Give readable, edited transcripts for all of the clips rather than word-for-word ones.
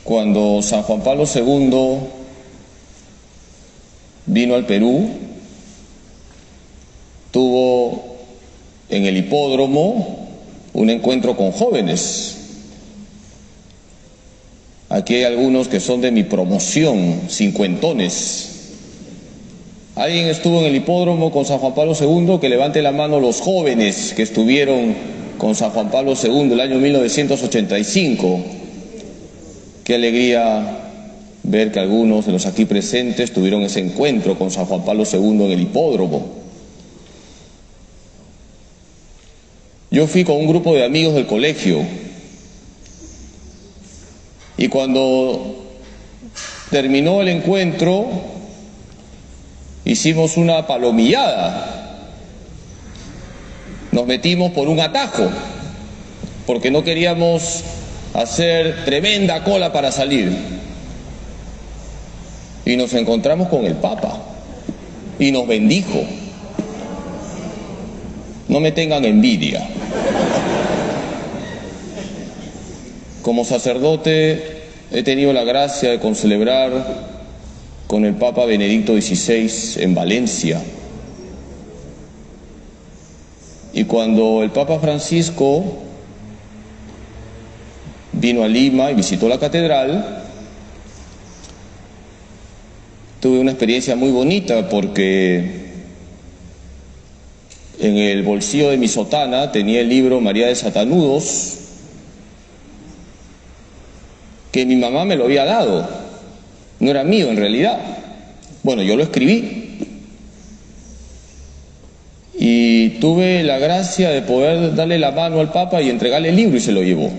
cuando San Juan Pablo II vino al Perú, tuvo en el hipódromo un encuentro con jóvenes. Aquí hay algunos que son de mi promoción, cincuentones. ¿Alguien estuvo en el hipódromo con San Juan Pablo II? Que levante la mano los jóvenes que estuvieron con San Juan Pablo II el año 1985. Qué alegría ver que algunos de los aquí presentes tuvieron ese encuentro con San Juan Pablo II en el hipódromo. Yo fui con un grupo de amigos del colegio y cuando terminó el encuentro hicimos una palomillada. Nos metimos por un atajo porque no queríamos hacer tremenda cola para salir. Y nos encontramos con el Papa y nos bendijo. No me tengan envidia. Como sacerdote he tenido la gracia de concelebrar con el Papa Benedicto XVI en Valencia. Y cuando el Papa Francisco vino a Lima y visitó la catedral, tuve una experiencia muy bonita porque en el bolsillo de mi sotana tenía el libro María de Satanudos, que mi mamá me lo había dado. No era mío en realidad. Bueno, yo lo escribí. Y tuve la gracia de poder darle la mano al Papa y entregarle el libro y se lo llevó.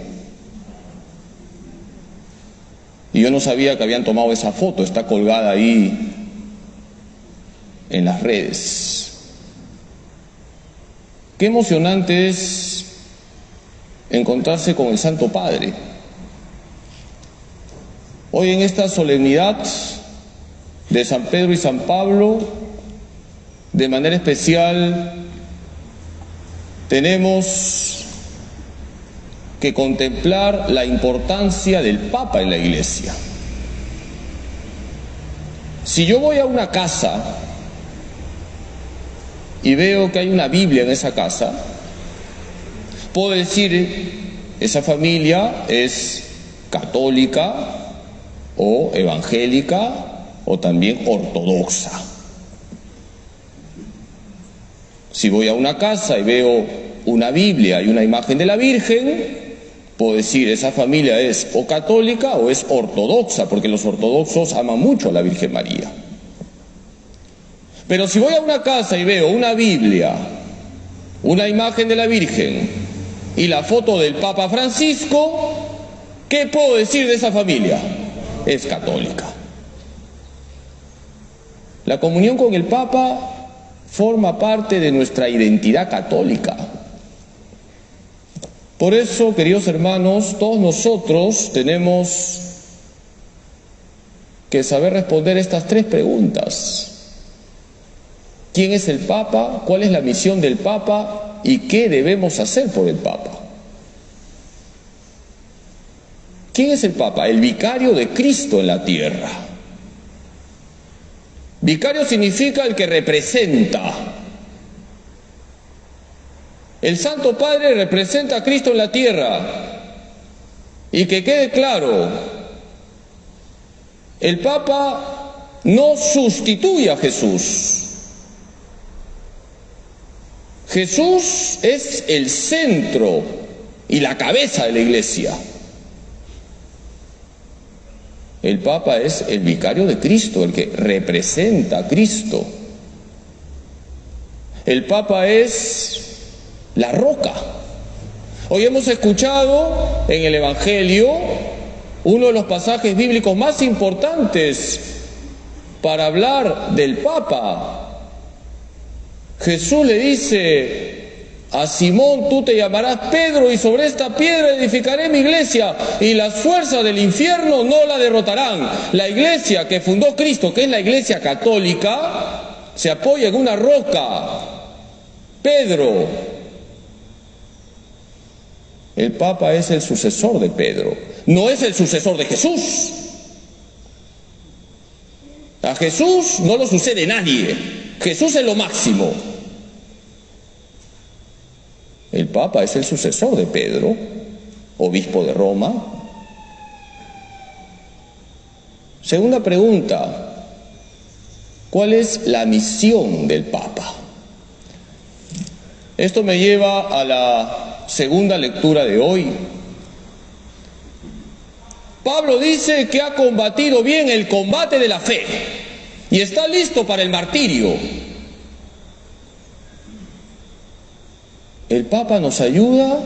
Y yo no sabía que habían tomado esa foto, está colgada ahí en las redes. Qué emocionante es encontrarse con el Santo Padre. Hoy en esta solemnidad de San Pedro y San Pablo, de manera especial, tenemos que contemplar la importancia del Papa en la Iglesia. Si yo voy a una casa y veo que hay una Biblia en esa casa, puedo decir, esa familia es católica o evangélica o también ortodoxa. Si voy a una casa y veo una Biblia y una imagen de la Virgen, puedo decir, esa familia es o católica o es ortodoxa, porque los ortodoxos aman mucho a la Virgen María. Pero si voy a una casa y veo una Biblia, una imagen de la Virgen y la foto del Papa Francisco, ¿qué puedo decir de esa familia? Es católica. La comunión con el Papa forma parte de nuestra identidad católica. Por eso, queridos hermanos, todos nosotros tenemos que saber responder estas tres preguntas. ¿Quién es el Papa? ¿Cuál es la misión del Papa? ¿Y qué debemos hacer por el Papa? ¿Quién es el Papa? El vicario de Cristo en la tierra. Vicario significa el que representa. El Santo Padre representa a Cristo en la tierra. Y que quede claro, el Papa no sustituye a Jesús. Jesús es el centro y la cabeza de la Iglesia. El Papa es el vicario de Cristo, el que representa a Cristo. El Papa es la roca. Hoy hemos escuchado en el Evangelio uno de los pasajes bíblicos más importantes para hablar del Papa. Jesús le dice a Simón, tú te llamarás Pedro y sobre esta piedra edificaré mi iglesia y las fuerzas del infierno no la derrotarán. La iglesia que fundó Cristo, que es la iglesia católica, se apoya en una roca. Pedro, El Papa es el sucesor de Pedro, no es el sucesor de Jesús. A Jesús no lo sucede nadie, Jesús es lo máximo. El Papa es el sucesor de Pedro, obispo de Roma. Segunda pregunta, ¿cuál es la misión del Papa? Esto me lleva a la segunda lectura de hoy. Pablo dice que ha combatido bien el combate de la fe y está listo para el martirio. El Papa nos ayuda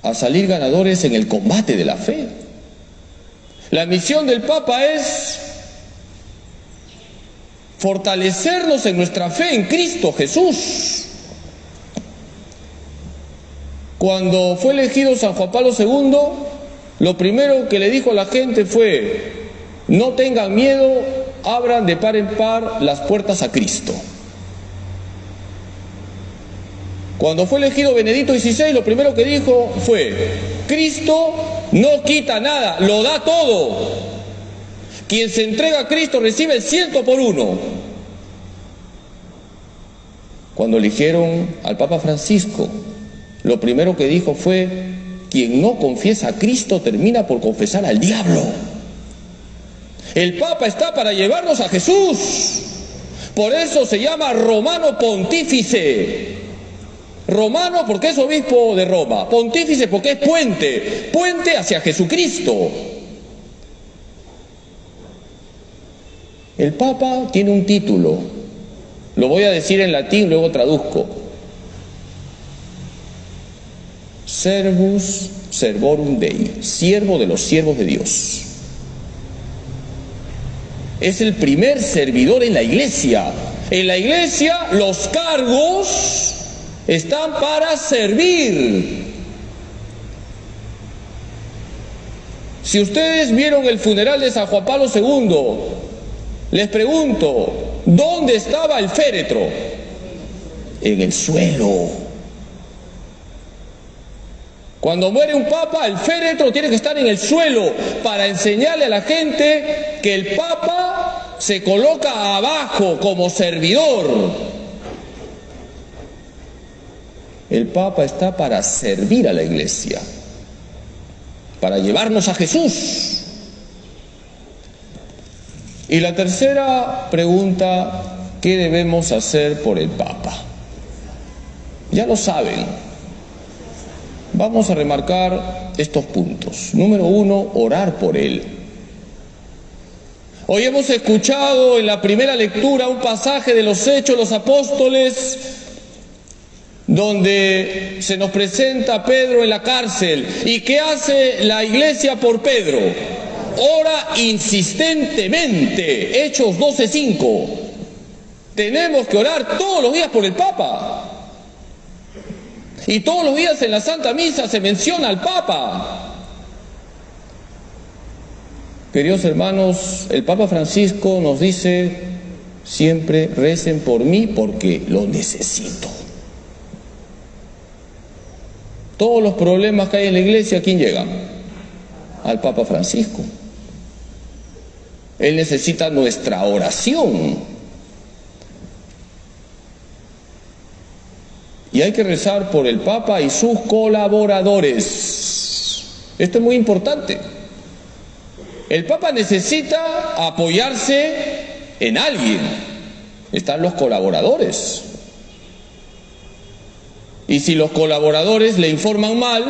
a salir ganadores en el combate de la fe. La misión del Papa es fortalecernos en nuestra fe en Cristo Jesús. Cuando fue elegido San Juan Pablo II, lo primero que le dijo a la gente fue: no tengan miedo, abran de par en par las puertas a Cristo. Cuando fue elegido Benedicto XVI, lo primero que dijo fue: Cristo no quita nada, lo da todo. Quien se entrega a Cristo recibe el 100 por 1. Cuando eligieron al Papa Francisco, lo primero que dijo fue: quien no confiesa a Cristo termina por confesar al diablo. El Papa está para llevarnos a Jesús. Por eso se llama Romano Pontífice. Romano porque es obispo de Roma, pontífice porque es puente hacia Jesucristo. El Papa tiene un título, lo voy a decir en latín, luego traduzco: Servus Servorum Dei, siervo de los siervos de Dios. Es el primer servidor en la Iglesia. En la Iglesia los cargos están para servir. Si ustedes vieron el funeral de San Juan Pablo II, les pregunto, ¿dónde estaba el féretro? En el suelo. Cuando muere un papa, el féretro tiene que estar en el suelo para enseñarle a la gente que el papa se coloca abajo como servidor. El Papa está para servir a la Iglesia, para llevarnos a Jesús. Y la tercera pregunta, ¿qué debemos hacer por el Papa? Ya lo saben. Vamos a remarcar estos puntos. Número 1, orar por él. Hoy hemos escuchado en la primera lectura un pasaje de los Hechos de los Apóstoles, donde se nos presenta a Pedro en la cárcel. ¿Y qué hace la Iglesia por Pedro? Ora insistentemente. Hechos 12:5. Tenemos que orar todos los días por el Papa. Y todos los días en la Santa Misa se menciona al Papa. Queridos hermanos, el Papa Francisco nos dice siempre: recen por mí porque lo necesito. Todos los problemas que hay en la Iglesia, ¿a quién llegan? Al Papa Francisco. Él necesita nuestra oración. Y hay que rezar por el Papa y sus colaboradores. Esto es muy importante. El Papa necesita apoyarse en alguien. Están los colaboradores. Y si los colaboradores le informan mal,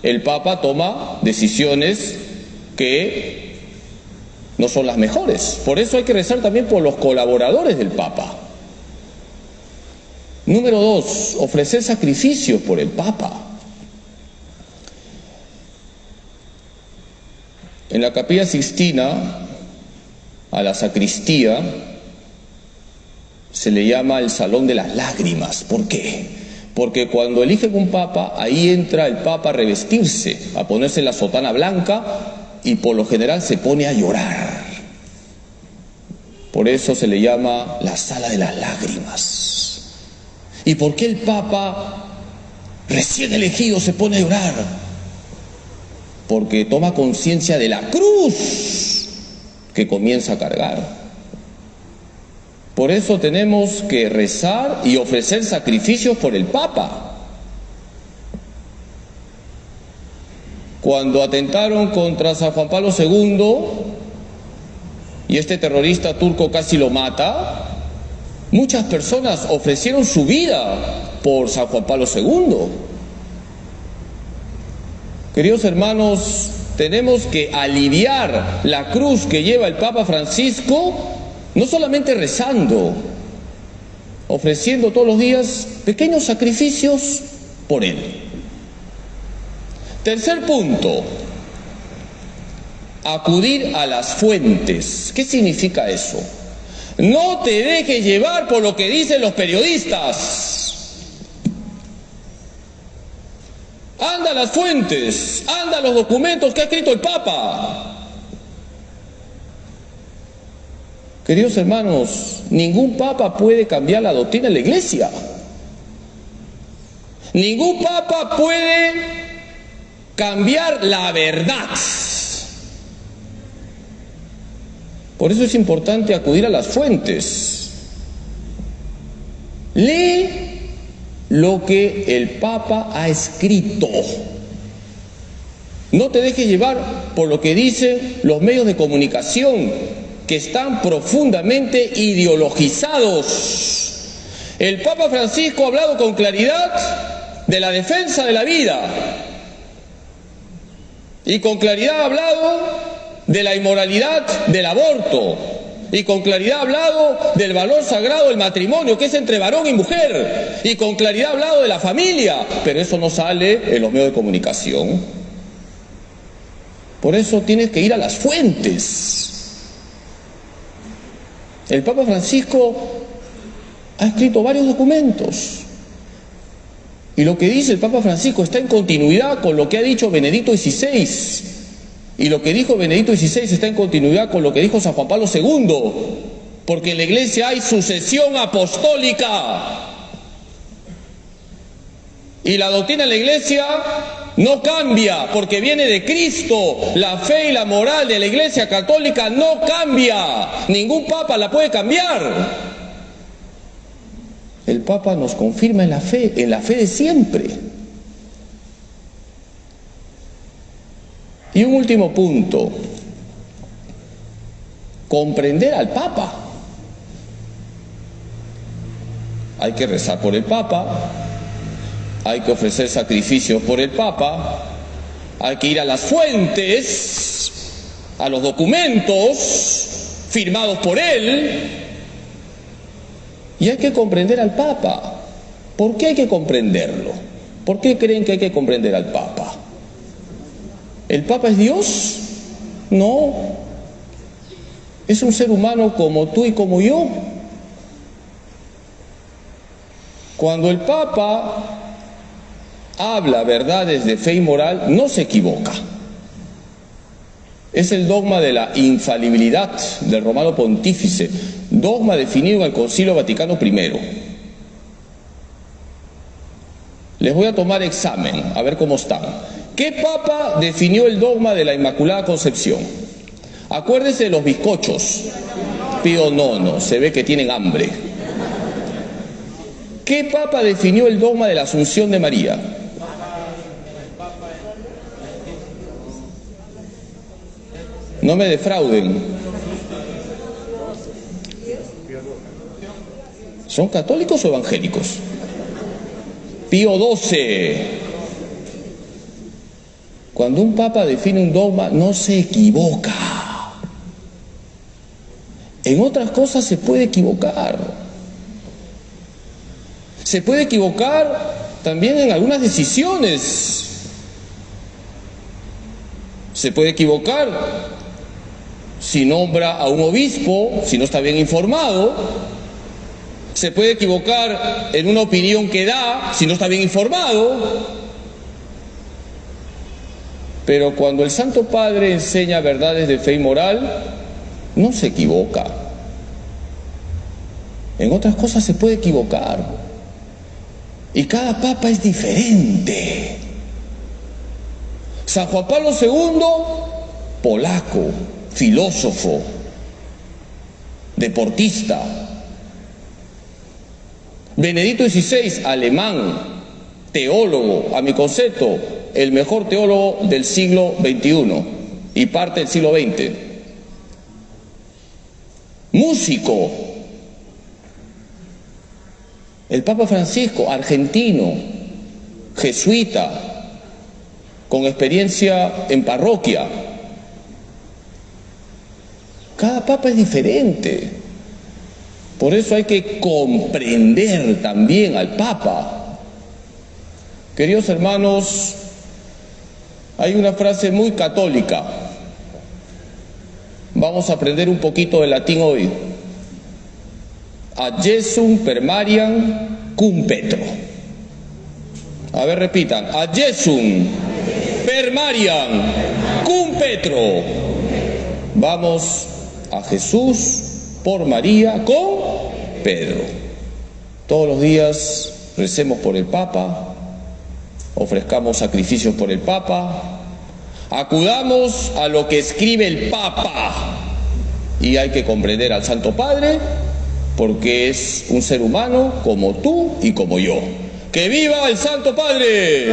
el Papa toma decisiones que no son las mejores. Por eso hay que rezar también por los colaboradores del Papa. Número 2, ofrecer sacrificios por el Papa. En la Capilla Sixtina, a la sacristía, se le llama el Salón de las Lágrimas. ¿Por qué? Porque cuando eligen un papa, ahí entra el papa a revestirse, a ponerse la sotana blanca y por lo general se pone a llorar. Por eso se le llama la sala de las lágrimas. ¿Y por qué el papa recién elegido, se pone a llorar, porque toma conciencia de la cruz que comienza a cargar. Por eso tenemos que rezar y ofrecer sacrificios por el Papa. Cuando atentaron contra San Juan Pablo II y este terrorista turco casi lo mata, muchas personas ofrecieron su vida por San Juan Pablo II. Queridos hermanos, tenemos que aliviar la cruz que lleva el Papa Francisco, no solamente rezando, ofreciendo todos los días pequeños sacrificios por él. Tercer punto, acudir a las fuentes. ¿Qué significa eso? No te dejes llevar por lo que dicen los periodistas. Anda a las fuentes, anda a los documentos que ha escrito el Papa. Queridos hermanos, ningún Papa puede cambiar la doctrina de la Iglesia. Ningún Papa puede cambiar la verdad. Por eso es importante acudir a las fuentes. Lee lo que el Papa ha escrito. No te dejes llevar por lo que dicen los medios de comunicación, que están profundamente ideologizados. El Papa Francisco ha hablado con claridad de la defensa de la vida y con claridad ha hablado de la inmoralidad del aborto y con claridad ha hablado del valor sagrado del matrimonio, que es entre varón y mujer, y con claridad ha hablado de la familia, pero eso no sale en los medios de comunicación. Por eso tienes que ir a las fuentes. El Papa Francisco ha escrito varios documentos y lo que dice el Papa Francisco está en continuidad con lo que ha dicho Benedicto XVI, y lo que dijo Benedicto XVI está en continuidad con lo que dijo San Juan Pablo II, porque en la Iglesia hay sucesión apostólica y la doctrina de la Iglesia no cambia porque viene de Cristo. La fe y la moral de la Iglesia Católica no cambia. Ningún Papa la puede cambiar. El Papa nos confirma en la fe de siempre. Y un último punto, comprender al Papa. Hay que rezar por el Papa, hay que ofrecer sacrificios por el Papa, hay que ir a las fuentes, a los documentos firmados por él, y hay que comprender al Papa. ¿Por qué hay que comprenderlo? ¿Por qué creen que hay que comprender al Papa? ¿El Papa es Dios? No. Es un ser humano como tú y como yo. Cuando el Papa habla verdades de fe y moral, no se equivoca. Es el dogma de la infalibilidad del Romano Pontífice, dogma definido en el Concilio Vaticano I. Les voy a tomar examen, a ver cómo están. ¿Qué Papa definió el dogma de la Inmaculada Concepción? Acuérdense de los bizcochos. Pío IX, se ve que tienen hambre. ¿Qué Papa definió el dogma de la Asunción de María? No me defrauden. ¿Son católicos o evangélicos? Pío XII. Cuando un Papa define un dogma, no se equivoca. En otras cosas se puede equivocar. Se puede equivocar también en algunas decisiones. Se puede equivocar si nombra a un obispo, si no está bien informado. Se puede equivocar en una opinión que da, si no está bien informado. Pero cuando el Santo Padre enseña verdades de fe y moral, no se equivoca. En otras cosas se puede equivocar. Y cada papa es diferente. San Juan Pablo II, polaco, filósofo, deportista. Benedicto XVI, alemán, teólogo, a mi concepto, el mejor teólogo del siglo XXI y parte del siglo XX. Músico. El Papa Francisco, argentino, jesuita, con experiencia en parroquia. Cada papa es diferente. Por eso hay que comprender también al Papa. Queridos hermanos, hay una frase muy católica. Vamos a aprender un poquito de latín hoy. Ad Jesum per Mariam cum Petro. A ver, repitan. Ad Jesum per Mariam cum Petro. Vamos a Jesús por María con Pedro. Todos los días recemos por el Papa, ofrezcamos sacrificios por el Papa, acudamos a lo que escribe el Papa, y hay que comprender al Santo Padre porque es un ser humano como tú y como yo. ¡Que viva el Santo Padre!